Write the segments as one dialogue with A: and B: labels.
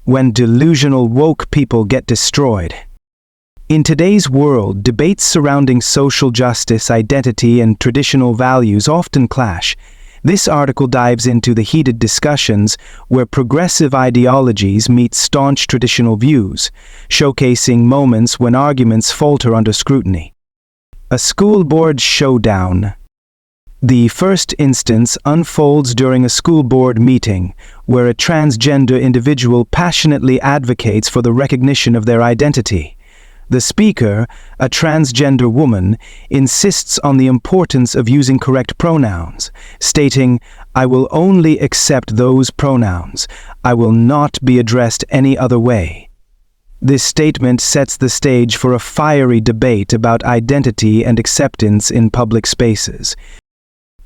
A: when delusional woke people get destroyed. In today's world, debates surrounding social justice, identity, and traditional values often clash. This article dives into the heated discussions where progressive ideologies meet staunch traditional views, showcasing moments when arguments falter under scrutiny. A school board showdown. The first instance unfolds during a school board meeting, where a transgender individual passionately advocates for the recognition of their identity. The speaker, a transgender woman, insists on the importance of using correct pronouns, stating, "I will only accept those pronouns. I will not be addressed any other way." This statement sets the stage for a fiery debate about identity and acceptance in public spaces.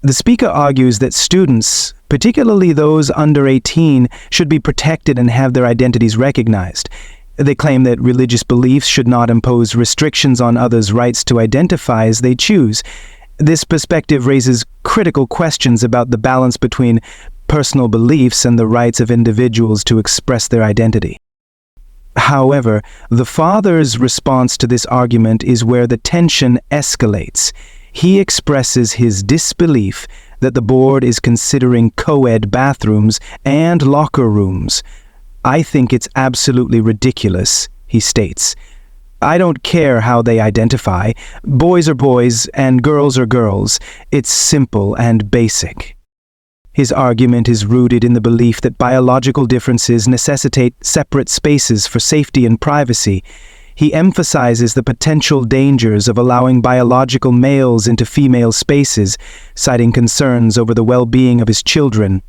A: The speaker argues that students, particularly those under 18, should be protected and have their identities recognized. They claim that religious beliefs should not impose restrictions on others' rights to identify as they choose. This perspective raises critical questions about the balance between personal beliefs and the rights of individuals to express their identity. However, the father's response to this argument is where the tension escalates. He expresses his disbelief that the board is considering co-ed bathrooms and locker rooms. "I think it's absolutely ridiculous," he states. "I don't care how they identify. Boys are boys and girls are girls. It's simple and basic." His argument is rooted in the belief that biological differences necessitate separate spaces for safety and privacy. He emphasizes the potential dangers of allowing biological males into female spaces, citing concerns over the well-being of his children.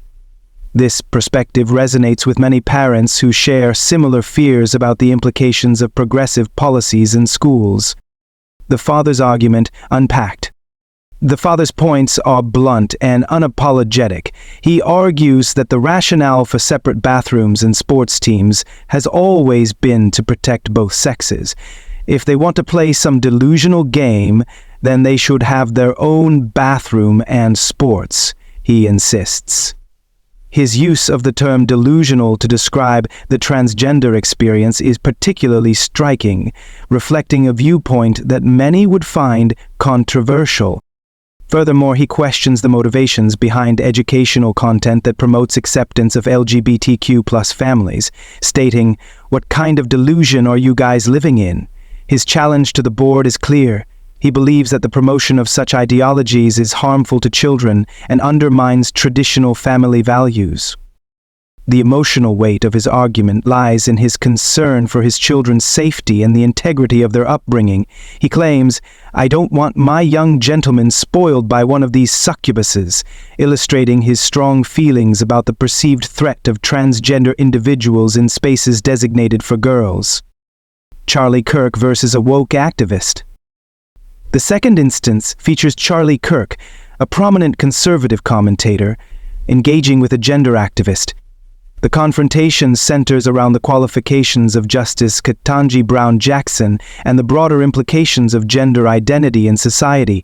A: This perspective resonates with many parents who share similar fears about the implications of progressive policies in schools. The father's argument unpacked. The father's points are blunt and unapologetic. He argues that the rationale for separate bathrooms in sports teams has always been to protect both sexes. If they want to play some delusional game, then they should have their own bathroom and sports, he insists. His use of the term delusional to describe the transgender experience is particularly striking, reflecting a viewpoint that many would find controversial. Furthermore, he questions the motivations behind educational content that promotes acceptance of LGBTQ+ families, stating, "What kind of delusion are you guys living in?" His challenge to the board is clear. He believes that the promotion of such ideologies is harmful to children and undermines traditional family values. The emotional weight of his argument lies in his concern for his children's safety and the integrity of their upbringing. He claims, "I don't want my young gentleman spoiled by one of these succubuses," illustrating his strong feelings about the perceived threat of transgender individuals in spaces designated for girls. Charlie Kirk versus a woke activist. The second instance features Charlie Kirk, a prominent conservative commentator, engaging with a gender activist. The confrontation centers around the qualifications of Justice Ketanji Brown Jackson and the broader implications of gender identity in society.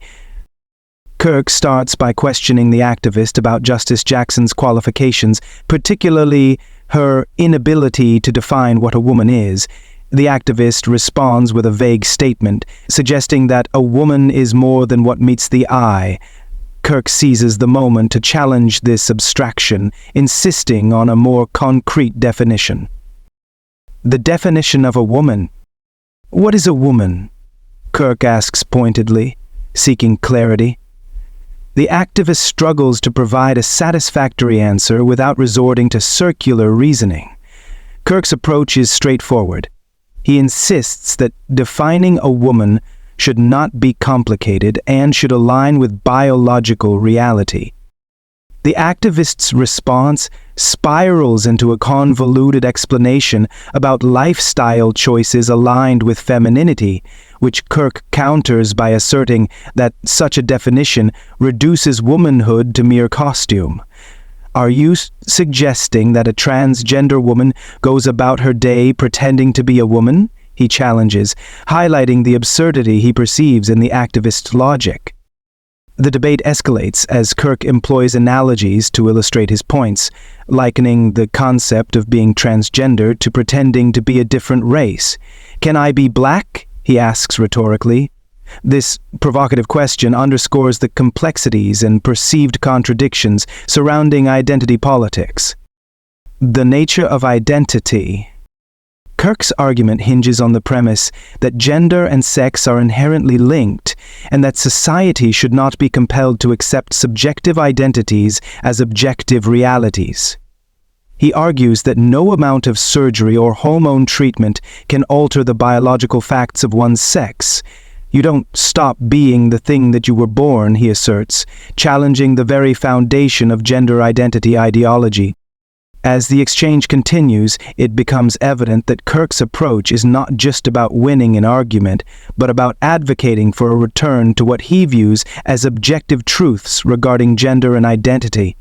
A: Kirk starts by questioning the activist about Justice Jackson's qualifications, particularly her inability to define what a woman is. The activist responds with a vague statement, suggesting that a woman is more than what meets the eye. Kirk seizes the moment to challenge this abstraction, insisting on a more concrete definition. The definition of a woman. "What is a woman?" Kirk asks pointedly, seeking clarity. The activist struggles to provide a satisfactory answer without resorting to circular reasoning. Kirk's approach is straightforward. He insists that defining a woman should not be complicated and should align with biological reality. The activist's response spirals into a convoluted explanation about lifestyle choices aligned with femininity, which Kirk counters by asserting that such a definition reduces womanhood to mere costume. "Are you suggesting that a transgender woman goes about her day pretending to be a woman?" he challenges, highlighting the absurdity he perceives in the activist's logic. The debate escalates as Kirk employs analogies to illustrate his points. likening the concept of being transgender to pretending to be a different race. "Can I be black?" he asks rhetorically. This provocative question underscores the complexities and perceived contradictions surrounding identity politics. The nature of identity. Kirk's argument hinges on the premise that gender and sex are inherently linked, and that society should not be compelled to accept subjective identities as objective realities. He argues that no amount of surgery or hormone treatment can alter the biological facts of one's sex. "You don't stop being the thing that you were born," he asserts, challenging the very foundation of gender identity ideology. As the exchange continues, it becomes evident that Kirk's approach is not just about winning an argument, but about advocating for a return to what he views as objective truths regarding gender and identity.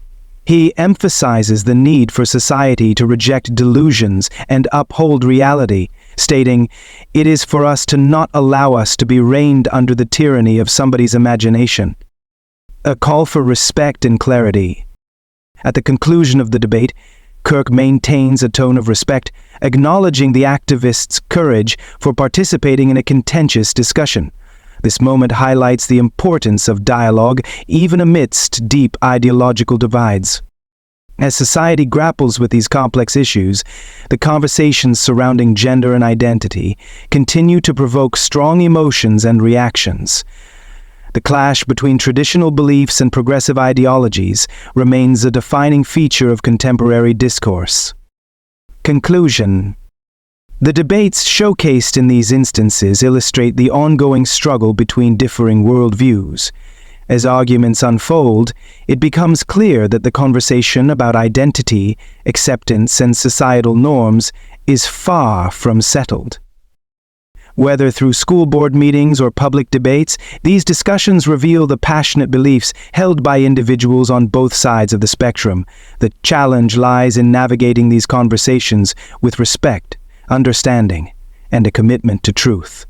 A: He emphasizes the need for society to reject delusions and uphold reality, stating, "It is for us to not allow us to be reigned under the tyranny of somebody's imagination." A call for respect and clarity. At the conclusion of the debate, Kirk maintains a tone of respect, acknowledging the activists' courage for participating in a contentious discussion. This moment highlights the importance of dialogue, even amidst deep ideological divides. As society grapples with these complex issues, the conversations surrounding gender and identity continue to provoke strong emotions and reactions. The clash between traditional beliefs and progressive ideologies remains a defining feature of contemporary discourse. Conclusion. The debates showcased in these instances illustrate the ongoing struggle between differing worldviews. As arguments unfold, it becomes clear that the conversation about identity, acceptance, and societal norms is far from settled. Whether through school board meetings or public debates, these discussions reveal the passionate beliefs held by individuals on both sides of the spectrum. The challenge lies in navigating these conversations with respect, understanding, and a commitment to truth.